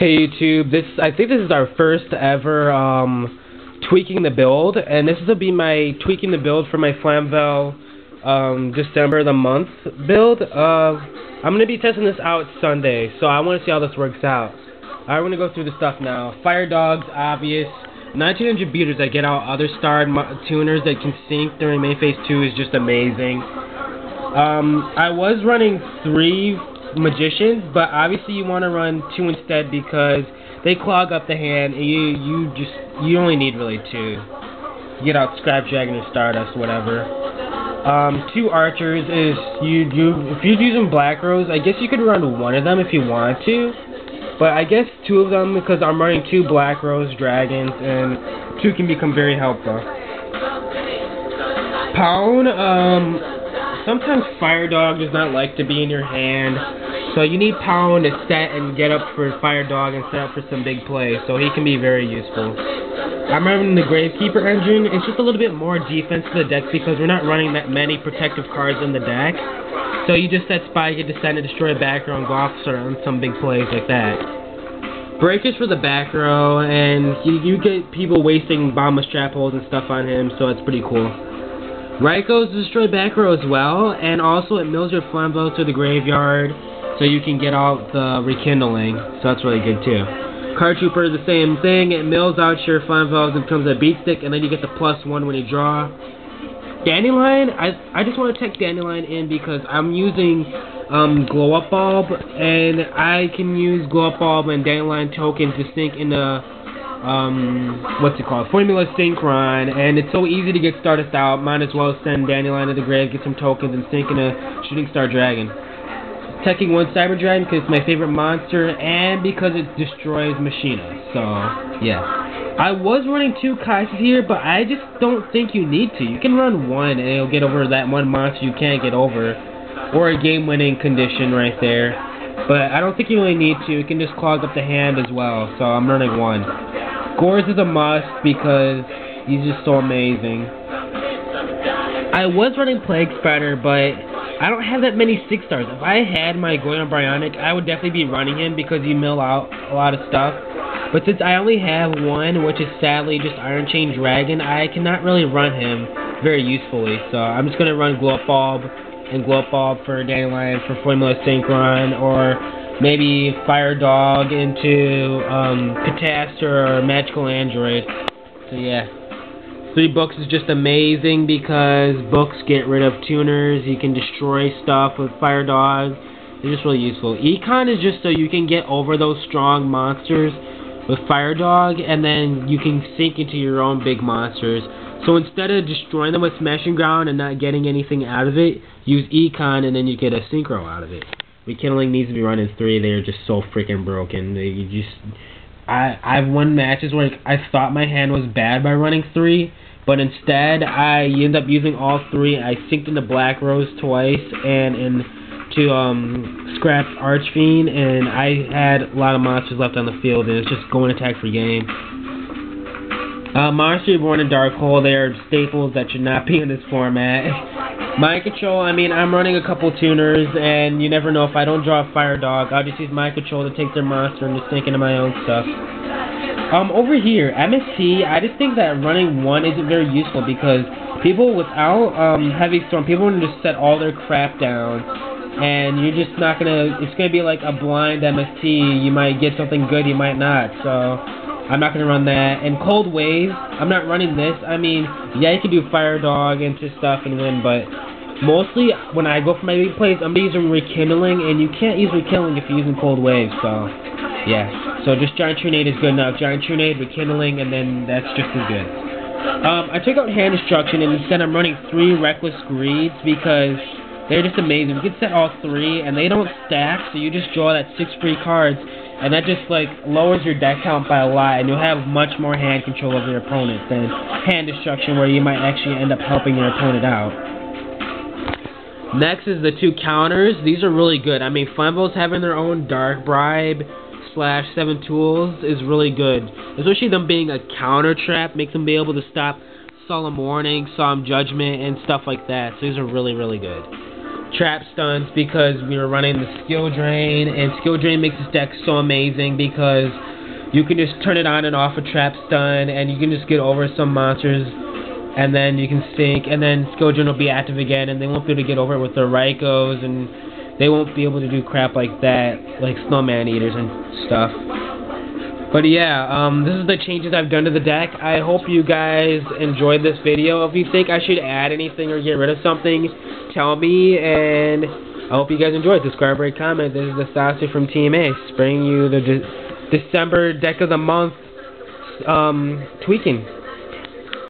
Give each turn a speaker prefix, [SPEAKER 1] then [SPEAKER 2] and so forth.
[SPEAKER 1] Hey YouTube, I think this is our first ever tweaking the build, and this will be my tweaking the build for my Flamvell December the month build. I'm gonna be testing this out Sunday, so I want to see how this works out. I'm gonna go through the stuff now. Fire dogs, obvious. 1900 beaters that get out other starred tuners that can sync during main phase 2 is just amazing. I was running 3 magicians, but obviously you want to run 2 instead because they clog up the hand, and you only need really 2. You get out Scrap Dragon or Stardust, whatever. 2 archers is if you're using Black Rose, I guess you could run 1 of them if you want to, but I guess 2 of them because I'm running 2 Black Rose dragons, and 2 can become very helpful. Pound, sometimes Fire Dog does not like to be in your hand, so you need Pound to set and get up for Fire Dog and set up for some big plays, so he can be very useful. I'm running the Gravekeeper engine. It's just a little bit more defense to the deck because we're not running that many protective cards in the deck, so you just set Spy, get Descend, and destroy a back row and go off on some big plays like that. Breakers for the back row, and you get people wasting Bomba Strap holes and stuff on him, so it's pretty cool. Right goes to destroy back row as well, and also it mills your Flamvell to the graveyard, so you can get out the Rekindling, so that's really good too. Card Trooper is the same thing, it mills out your Flamvell and becomes a beat stick, and then you get the +1 when you draw. Dandelion, I just want to take Dandelion in because I'm using Glow Up Bulb, and I can use Glow Up Bulb and Dandelion tokens to sync in the what's it called? Formula Synchron, and it's so easy to get Stardust out. Might as well send Dandelion to the grave, get some tokens, and sync in a Shooting Star Dragon. Teching 1 Cyber Dragon because it's my favorite monster, and because it destroys Machina. So, yeah. I was running 2 Kaisas here, but I just don't think you need to. You can run 1, and it'll get over that one monster you can't get over, or a game-winning condition right there. But I don't think you really need to. You can just clog up the hand as well, so I'm running 1. Gores is a must because he's just so amazing. I was running Plague Spider, but I don't have that many 6 stars. If I had my Goyon Bryonic, I would definitely be running him because you mill out a lot of stuff. But since I only have 1, which is sadly just Iron Chain Dragon, I cannot really run him very usefully. So I'm just going to run Glow Up Bulb and Glow Up Bulb for Dandelion for Formula Synchron, or maybe Fire Dog into Catastor or Magical Android. So yeah. 3 books is just amazing because books get rid of tuners. You can destroy stuff with Fire Dog. They're just really useful. Econ is just so you can get over those strong monsters with Fire Dog, and then you can sink into your own big monsters. So instead of destroying them with Smashing Ground and not getting anything out of it, use Econ and then you get a Synchro out of it. Rekindling needs to be running 3. They're just so freaking broken. I've won matches where I thought my hand was bad by running 3, but instead I end up using all 3. I synced into Black Rose twice and into Scrap Archfiend, and I had a lot of monsters left on the field, and it's just going attack for game. Monster Reborn and Dark Hole, they are staples that should not be in this format. Mind Control, I mean, I'm running a couple tuners, and you never know, if I don't draw a Fire Dog, I'll just use Mind Control to take their monster and just sink into my own stuff. Over here, MST, I just think that running 1 isn't very useful because people without Heavy Storm, people want to just set all their crap down, and you're just not gonna, it's gonna be like a blind MST. You might get something good, you might not, so I'm not gonna run that. And Cold Wave, I'm not running this. I mean, yeah, you can do Fire Dog into stuff and win, but mostly when I go for my big plays, I'm using Rekindling, and you can't use Rekindling if you're using Cold Wave, so yeah. So just Giant Trinade is good enough. Giant Trinade, Rekindling, and then that's just as good. I took out Hand Destruction, and instead I'm running 3 Reckless Greeds because they're just amazing. You can set all 3, and they don't stack, so you just draw that 6 free cards, and that just like lowers your deck count by a lot, and you'll have much more hand control of your opponent than Hand Destruction, where you might actually end up helping your opponent out. Next is the 2 counters. These are really good. I mean, Flamvell's having their own Dark Bribe / 7 tools is really good. Especially them being a counter trap makes them be able to stop Solemn Warning, Solemn Judgment, and stuff like that. So these are really, really good. trap stunts because we were running the skill drain, and skill drain makes this deck so amazing because you can just turn it on and off a trap stun, and you can just get over some monsters, and then you can sink, and then skill drain will be active again, and they won't be able to get over it with their Raikos, and they won't be able to do crap like that, like snowman eaters and stuff. But yeah, this is the changes I've done to the deck. I hope you guys enjoyed this video. If you think I should add anything or get rid of something, tell me, and I hope you guys enjoyed. Subscribe, rate, comment. This is the Saucer from Team Ace, bringing you the December deck of the month, Tweakin.